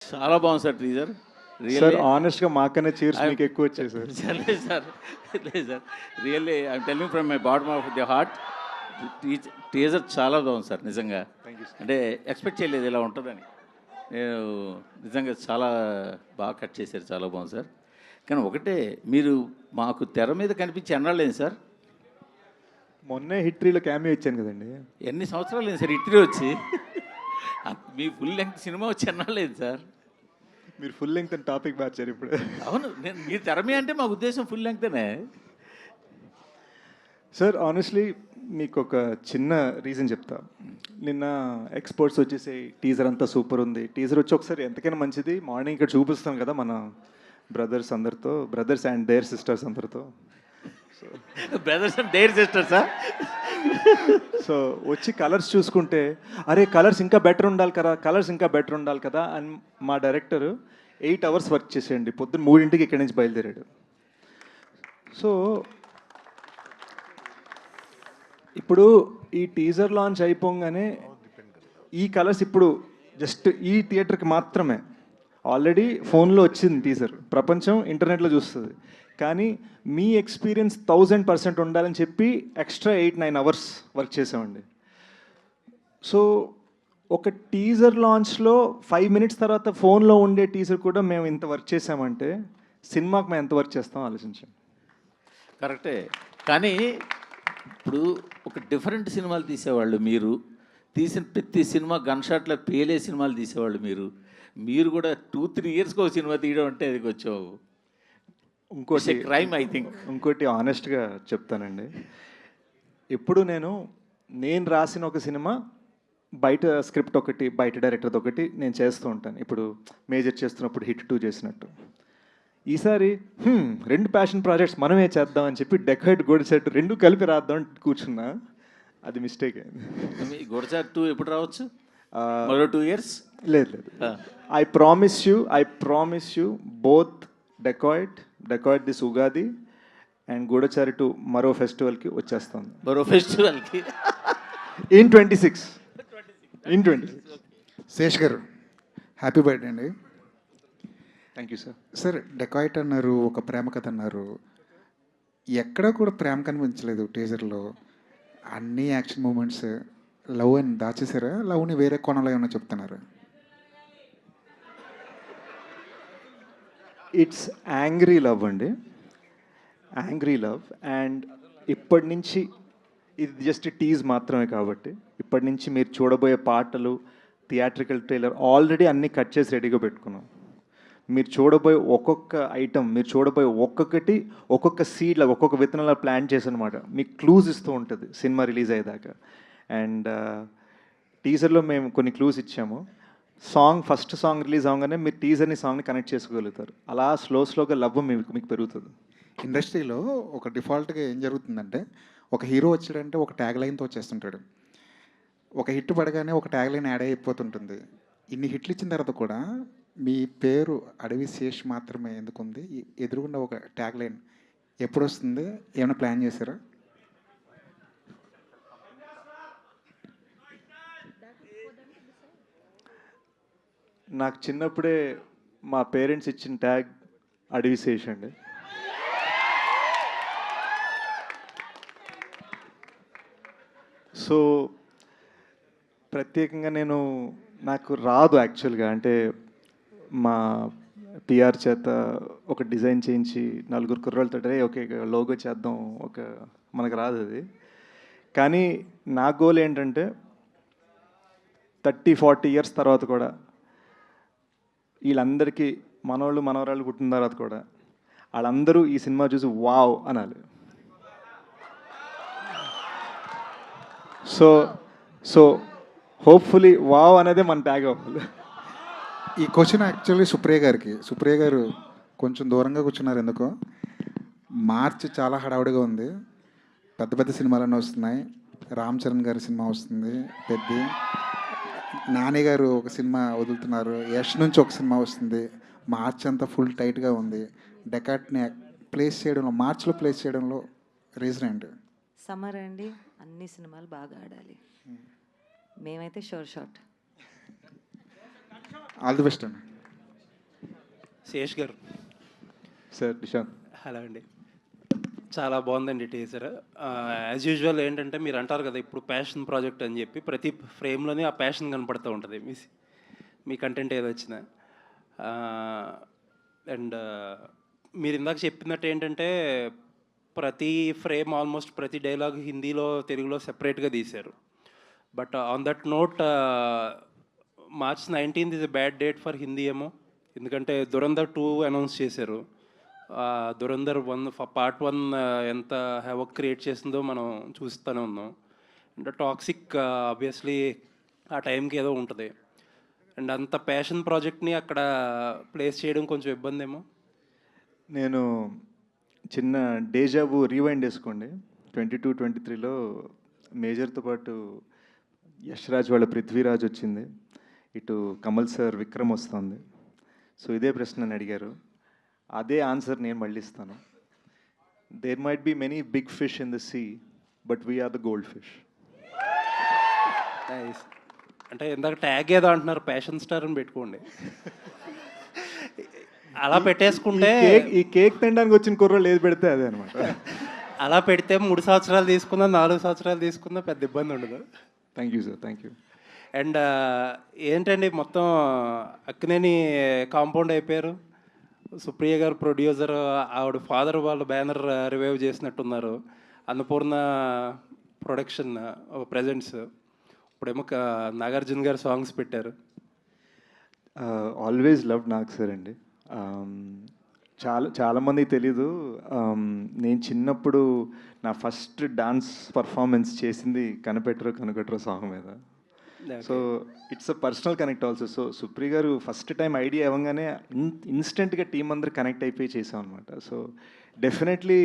చాలా బాగుంది sir teaser. Sir ఆనెస్ట్గా మాకనే cheers మీకు ఎక్కువ వచ్చాయి సార్. లేదు సార్, లేదు sir, really I'm telling from my bottom of the heart. Teaser చాలా బాగుంది సార్ నిజంగా. అంటే ఎక్స్పెక్ట్ చేయలేదు ఇలా ఉంటుందని. నేను నిజంగా చాలా బాగా కట్ చేశారు, చాలా బాగుంది సార్. కానీ ఒకటే, మీరు మాకు తెర మీద కనిపించి ఎన్నాళ్ళేంది సార్? మొన్నే హిట్రీలో క్యామియో ఇచ్చాను కదండి. ఎన్ని సంవత్సరాలు లేదు సార్ హిట్రీ వచ్చి? మీ ఫుల్ లెంగ్త్ సినిమా వచ్చి ఎన్నాళ్ళేది సార్? మీరు ఫుల్ లెంగ్త్ అని టాపిక్ మార్చారు ఇప్పుడు. అవును, నేను మీరు తెర మీద అంటే మా ఉద్దేశం ఫుల్ లెంగ్తేనే సార్. ఆనెస్ట్లీ మీకు ఒక చిన్న రీజన్ చెప్తా. నిన్న ఎక్స్పర్ట్స్ వచ్చేసి టీజర్ అంతా సూపర్ ఉంది, టీజర్ వచ్చి ఒకసారి ఎంతకైనా మంచిది మార్నింగ్ ఇక్కడ చూపిస్తాం కదా మన బ్రదర్స్ అందరితో, బ్రదర్స్ అండ్ దేర్ సిస్టర్స్ అందరితో. బ్రదర్స్ అండ్ దేర్ సిస్టర్సా? సో వచ్చి కలర్స్ చూసుకుంటే అరే కలర్స్ ఇంకా బెటర్ ఉండాలి కదా, కలర్స్ ఇంకా బెటర్ ఉండాలి కదా అని మా డైరెక్టర్ 8 hours వర్క్ చేసేయండి, పొద్దున్న 3 ఇక్కడి నుంచి బయలుదేరాడు. సో ఇప్పుడు ఈ టీజర్ లాంచ్ అయిపోగానే ఈ కలర్స్ ఇప్పుడు జస్ట్ ఈ థియేటర్కి మాత్రమే, ఆల్రెడీ ఫోన్లో వచ్చింది టీజర్, ప్రపంచం ఇంటర్నెట్లో చూస్తుంది. కానీ మీ ఎక్స్పీరియన్స్ 1000% ఉండాలని చెప్పి ఎక్స్ట్రా 8-9 hours వర్క్ చేసామండి. సో ఒక టీజర్ లాంచ్లో 5 minutes తర్వాత ఫోన్లో ఉండే టీజర్ కూడా మేము ఇంత వర్క్ చేసామంటే సినిమాకి మేము ఎంత వర్క్ చేస్తాం ఆలోచించండి. కరెక్టే. కానీ ఇప్పుడు ఒక డిఫరెంట్ సినిమాలు తీసేవాళ్ళు మీరు, తీసిన ప్రతి సినిమా గన్ షాట్లో పేలే సినిమాలు తీసేవాళ్ళు మీరు కూడా 2-3 yearsకి ఒక సినిమా తీయడం అంటే అది కొంచెం ఇంకోటి క్రైమ్ ఐ థింక్. ఇంకోటి ఆనెస్ట్గా చెప్తానండి, ఎప్పుడు నేను రాసిన ఒక సినిమా బయట స్క్రిప్ట్ ఒకటి, బయట డైరెక్టర్ది ఒకటి నేను చేస్తూ ఉంటాను. ఇప్పుడు మేజర్ చేస్తున్నప్పుడు హిట్ 2 చేసినట్టు ఈసారి 2 ప్యాషన్ ప్రాజెక్ట్స్ మనమే చేద్దాం అని చెప్పి డెకాయిడ్ గోడచాట్ 2 కలిపి రాద్దాం కూర్చున్నా, అది మిస్టేక్ అయింది. గోడచాట్ 2 ఎప్పుడు రావచ్చు? మరో 2 years? లేదు I promise you both decide this Ugadi and Goodachari 2 మరో ఫెస్టివల్కి వచ్చేస్తుంది. మరో ఫెస్టివల్కి ఇన్ 26. శేష్ గారు హ్యాపీ బర్త్డే అండి. Thank you sir. Sir dacoit అన్నారు, ఒక ప్రేమ కథ అన్నారు, ఎక్కడా కూడా ప్రేమ కనిపించలేదు టీజర్లో. అన్ని యాక్షన్ మూమెంట్స్, లవ్ అని దాచేసారా? లవ్ని వేరే కోణంలో ఏమన్నా చెప్తున్నారా? ఇట్స్ యాంగ్రీ లవ్ అండి, యాంగ్రీ లవ్. అండ్ ఇప్పటి నుంచి ఇది జస్ట్ టీజ్ మాత్రమే కాబట్టి ఇప్పటి నుంచి మీరు చూడబోయే పాటలు, థియేట్రికల్ ట్రైలర్ ఆల్రెడీ అన్నీ కట్ చేసి రెడీగా పెట్టుకున్నాం. మీరు చూడబోయే ఒక్కొక్క ఐటమ్, మీరు చూడబోయే ఒక్కొక్కటి ఒక్కొక్క సీడ్లా, ఒక్కొక్క విత్తనాల ప్లాన్ చేసి అనమాట మీకు క్లూజ్ ఇస్తూ ఉంటుంది సినిమా రిలీజ్ అయ్యేదాకా. అండ్ టీజర్లో మేము కొన్ని క్లూస్ ఇచ్చాము. ఫస్ట్ సాంగ్ రిలీజ్ అవగానే మీరు టీజర్ని సాంగ్ని కనెక్ట్ చేసుకోగలుగుతారు. అలా స్లోగా లవ్ మీకు పెరుగుతుంది. ఇండస్ట్రీలో ఒక డిఫాల్ట్గా ఏం జరుగుతుందంటే, ఒక హీరో వచ్చాడంటే ఒక ట్యాగ్ లైన్తో వచ్చేస్తుంటాడు. ఒక హిట్ పడగానే ఒక ట్యాగ్ లైన్ యాడ్ అయిపోతుంటుంది. ఇన్ని హిట్లు ఇచ్చిన తర్వాత కూడా మీ పేరు అడవి శేష్ మాత్రమే ఎందుకుంది? ఎదురుగుండా ఒక ట్యాగ్ లైన్ ఎప్పుడు వస్తుంది? ఏమైనా ప్లాన్ చేశారా? నాకు చిన్నప్పుడే మా పేరెంట్స్ ఇచ్చిన ట్యాగ్ అడవి శేష్ అండి. సో ప్రత్యేకంగా నాకు రాదు యాక్చువల్గా, అంటే మా పిఆర్ చేత ఒక డిజైన్ చేయించి 4 కుర్రోళ్ళతో ఓకే లోగో చేద్దాం, మనకు రాదు అది. కానీ నా గోల్ ఏంటంటే 30-40 years తర్వాత కూడా వీళ్ళందరికీ మనవరాళ్ళు పుట్టిన తర్వాత కూడా వాళ్ళందరూ ఈ సినిమా చూసి వావ్ అనాలి. సో హోప్ఫుల్లీ వావ్ అనేది మన ట్యాగ్ అవ్వాలి. ఈ క్వశ్చన్ యాక్చువల్లీ సుప్రియ గారు కొంచెం దూరంగా కూర్చున్నారు ఎందుకో. మార్చ్ చాలా హడావుడిగా ఉంది, పెద్ద సినిమాలన్నీ వస్తున్నాయి. రామ్ చరణ్ గారి సినిమా వస్తుంది పెద్ద, నాని గారు ఒక సినిమా వదులుతున్నారు, యష్ నుంచి ఒక సినిమా వస్తుంది. మార్చ్ అంతా ఫుల్ టైట్గా ఉంది. డెకాట్ని మార్చ్లో ప్లేస్ చేయడంలో రీజన్ ఏంటి? సమ్మర్ అండి, అన్ని సినిమాలు బాగా ఆడాలి. మేమైతే షోర్ షాట్. ఆల్ ది బెస్ట్ అండి. శేష్ గారు. సార్ నిశాంత్. హలో అండి. చాలా బాగుందండి టీజర్. యాజ్ యూజువల్ ఏంటంటే మీరు అంటారు కదా ఇప్పుడు ప్యాషన్ ప్రాజెక్ట్ అని చెప్పి ప్రతి ఫ్రేమ్లోనే ఆ ప్యాషన్ కనపడుతూ ఉంటుంది మీ కంటెంట్ ఏది వచ్చినా. అండ్ మీరు ఇందాక చెప్పినట్టు ఏంటంటే ప్రతి ఫ్రేమ్ ఆల్మోస్ట్ ప్రతి డైలాగ్ హిందీలో తెలుగులో సెపరేట్గా తీశారు. But on that note March 19th is a bad date for Hindi ఏమో, ఎందుకంటే దురంధర్ 2 అనౌన్స్ చేశారు. దురంధర్ 1 పార్ట్ 1 ఎంత హెవక్ క్రియేట్ చేసిందో మనం చూస్తూనే ఉన్నాం. అండ్ టాక్సిక్ ఆబ్వియస్లీ ఆ టైంకి ఏదో ఉంటుంది. అండ్ అంత ప్యాషన్ ప్రాజెక్ట్ని అక్కడ ప్లేస్ చేయడం కొంచెం ఇబ్బంది ఏమో. నేను చిన్న డేజాబు రీవైండ్ వేసుకోండి. 22-23లో మేజర్తో పాటు యష్ రాజ్ వాళ్ళ పృథ్వీరాజ్ వచ్చింది, ఇటు కమల్ సార్ విక్రమ్ వస్తుంది. సో ఇదే ప్రశ్న నన్ను అడిగారు, అదే ఆన్సర్ నేను మళ్ళీ ఇస్తాను. There might be many big fish in the sea, but we're the goldfish. అంటే ఇందాక ట్యాగ్ ఏదో అంటున్నారు, ప్యాషన్ స్టార్ అని పెట్టుకోండి. అలా పెట్టేసుకుంటే ఈ కేక్ తినడానికి వచ్చిన కుర్రోళ్ళు ఏది పెడితే అదే అనమాట. అలా పెడితే 3 సంవత్సరాలు తీసుకున్నా 4 సంవత్సరాలు తీసుకున్నా పెద్ద ఇబ్బంది ఉండదు. Thank you sir, thank you. And ఏంటండి మొత్తం అక్కినేని కాంపౌండ్ అయిపోయారు. సుప్రియ గారు ప్రొడ్యూసర్, ఆవిడ ఫాదర్ వాళ్ళ బ్యానర్ రివైవ్ చేసినట్టున్నారు. అన్నపూర్ణ ప్రొడక్షన్ ప్రజెంట్స్, ఇప్పుడేమో నాగార్జున గారు సాంగ్స్ పెట్టారు. ఆల్వేస్ లవ్ నాగ్ సార్ అండి. చాలామందికి తెలీదు, నేను చిన్నప్పుడు నా ఫస్ట్ డాన్స్ పర్ఫార్మెన్స్ చేసింది కనకట్ర సాంగ్ మీద. So it's a personal connect also. So Supriya గారు ఫస్ట్ టైం ఐడియా ఇవ్వగానే ఇన్స్టెంట్గా టీం అందరూ కనెక్ట్ అయిపోయి చేసాం అనమాట. సో డెఫినెట్లీ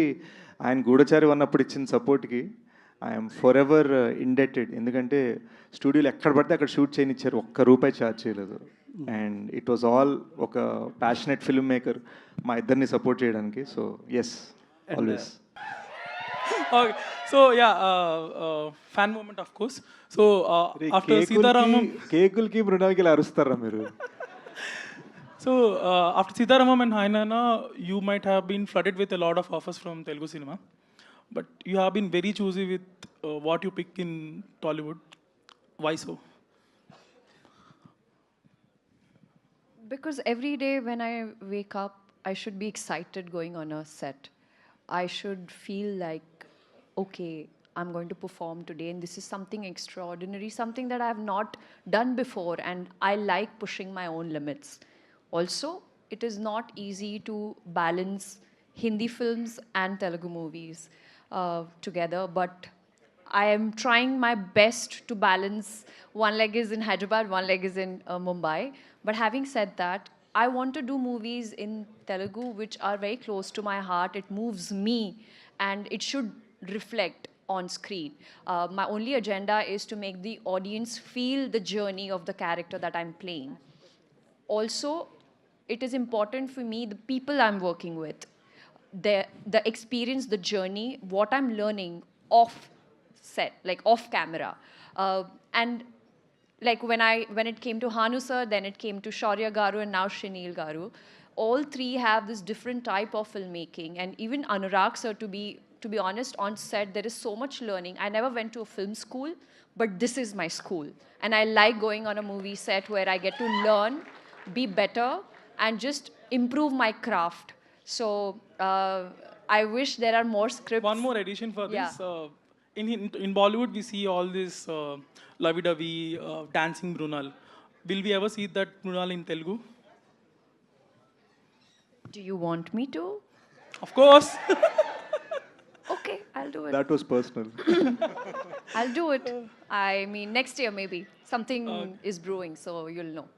ఆయన గూఢచారి ఉన్నప్పుడు ఇచ్చిన సపోర్ట్కి ఐఎమ్ ఫర్ ఎవర్ ఇండెటెడ్. ఎందుకంటే స్టూడియోలో ఎక్కడ పడితే అక్కడ షూట్ చేయనిచ్చారు, ₹1 ఛార్జ్ చేయలేదు. అండ్ ఇట్ వాజ్ ఆల్ ఒక ప్యాషనెట్ ఫిల్మ్ మేకర్ మా ఇద్దరిని సపోర్ట్ చేయడానికి. So yes, always. Okay. So yeah, fan moment of course. So after Sitaramam, కేకులకి మృణాలకి ఇలా అరుస్తారా మీరు? so after Sitaramam and Hainana, you might have been flooded with a lot of offers from Telugu cinema, but you have been very choosy with what you pick in Tollywood. Why so? Because every day when I wake up, I should be excited going on a set. I should feel like, okay, I'm going to perform today and this is something extraordinary, something that I have not done before, and I like pushing my own limits. Also, it is not easy to balance Hindi films and Telugu movies together, but I am trying my best to balance. One leg is in Hyderabad, one leg is in Mumbai. But having said that, I want to do movies in Telugu which are very close to my heart. It moves me and it should reflect on screen. My only agenda is to make the audience feel the journey of the character that I'm playing. Also, it is important for me, the people I'm working with, the experience, the journey, what I'm learning off set, like off camera. And like when it came to Hanu sir, then it came to Shaurya Garu, and now Shinil Garu. All three have this different type of filmmaking, and even Anurag sir, to be honest, on set there is so much learning. I never went to a film school, but this is my school, and I like going on a movie set where I get to learn, be better, and just improve my craft. So I wish there are more scripts. One more addition for Yeah. this. In Bollywood, we see all this lovey-dovey dancing Brunal. Will we ever see that Brunal in Telugu? Do you want me to? Of course. Okay, I'll do it. That was personal. I'll do it. I mean, next year maybe. Something is brewing, so you'll know.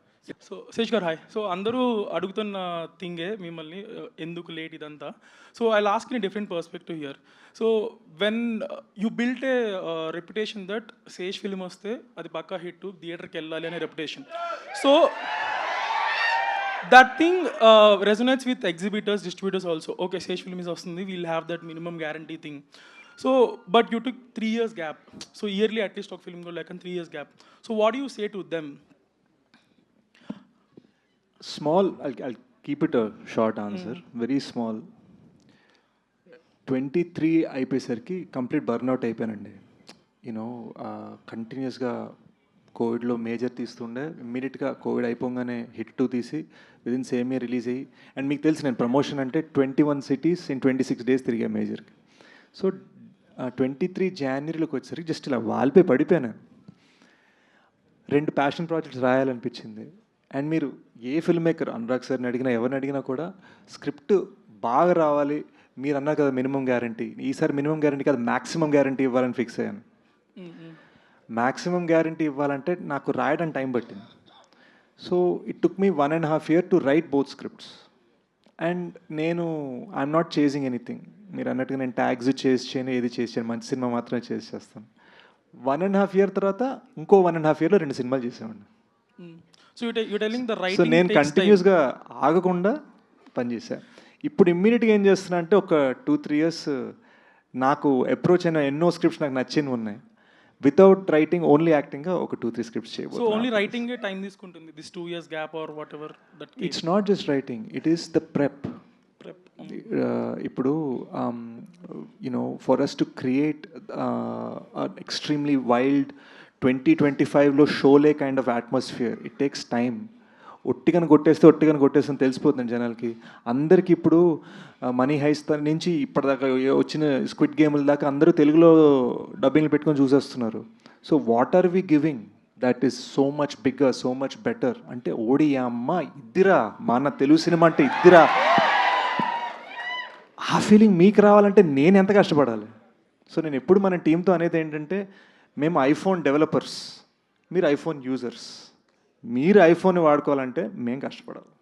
So Sesh garu hi. So అందరూ అడుగుతున్న థింగే మిమ్మల్ని ఎందుకు late ఇదంతా. So I last in different perspective here. So when you built a reputation that Sesh film వస్తే అది పక్కా hit, థియేటర్కి వెళ్ళాలి అనే reputation. So that thing resonates with exhibitors, distributors also. Okay, Sesh film is వస్తుంది, we'll have that minimum guarantee thing. So but you took 3 years gap. So yearly at least ఒక film కూడా లేక 3 years gap. So what you say to them? Small, I'll keep it short answer, very small. 23 అయిపోయేసరికి complete burnout అయిపోయానండి. You know కంటిన్యూస్గా కోవిడ్లో major తీస్తుండే, ఇమ్మీడియట్గా Covid అయిపోగానే hit 2 తీసి విదిన్ సేమ్ ఇయర్ రిలీజ్ అయ్యి, అండ్ మీకు తెలుసు నేను ప్రమోషన్ అంటే 21 cities in 26 days తిరిగా మేజర్కి. సో 23 జనవరిలోకి వచ్చేసరికి జస్ట్ ఇలా వాల్పై పడిపోయాను. 2 ప్యాషన్ ప్రాజెక్ట్స్ రాయాలనిపించింది. అండ్ మీరు ఏ ఫిల్మ్ మేకర్ అనురాగ్ సార్ని అడిగినా ఎవరిని అడిగినా కూడా స్క్రిప్ట్ బాగా రావాలి, మీరు అన్నారు కదా మినిమం గ్యారంటీ, ఈసారి మినిమం గ్యారంటీ కాదు మ్యాక్సిమం గ్యారంటీ ఇవ్వాలని ఫిక్స్ అయ్యాను. మ్యాక్సిమం గ్యారంటీ ఇవ్వాలంటే నాకు రాయడం టైం పట్టింది. So it took me 1.5 years to right both scripts. And నేను ఐఎమ్ నాట్ చేసింగ్ ఎనీథింగ్. మీరు అన్నట్టుగా నేను ట్యాగ్స్ చేయను, ఏది చేసాను, మంచి సినిమా మాత్రమే చేస్తాను. 1.5 years తర్వాత ఇంకో 1.5 yearsలో 2 సినిమాలు చేసామండి. So you telling the so writing నేను కంటిన్యూస్గా ఆగకుండా పనిచేశాను. ఇప్పుడు ఇమ్మీడియట్గా ఏం చేస్తున్నా అంటే ఒక 2-3 years నాకు అప్రోచ్ అయిన ఎన్నో స్క్రిప్ట్స్ నాకు నచ్చినవి ఉన్నాయి. వితౌట్ రైటింగ్ ఓన్లీ యాక్టింగ్గా ఒక 2-3 scripts సో చేయబోతున్నాను. ఓన్లీ రైటింగ్ టైం తీసుకుంటుంది this 2 years gap or whatever that it's not just writing, it is the prep. ఇప్పుడు you know for us to create extremely wild 2025లో Sholay kind of atmosphere, it takes time. ఒట్టిగాని కొట్టేస్తే తెలిసిపోతుంది జనాలకి. అందరికీ ఇప్పుడు money heist నుంచి ఇప్పటిదాకా వచ్చిన స్క్విడ్ గేమ్ల దాకా అందరూ తెలుగులో డబ్బింగ్లు పెట్టుకొని చూసేస్తున్నారు. So what are we giving that is so much bigger, so much better అంటే ఓడి అమ్మ ఇద్దిరా, మన తెలుగు సినిమా అంటే ఇద్దిరా, ఆ ఫీలింగ్ మీకు రావాలంటే నేను ఎంత కష్టపడాలి. సో నేను ఎప్పుడు మన టీంతో అనేది ఏంటంటే, మేము ఐఫోన్ డెవలపర్స్, మీరు ఐఫోన్ యూజర్స్. మీరు ఐఫోన్ వాడుకోవాలంటే మేము కష్టపడాలి.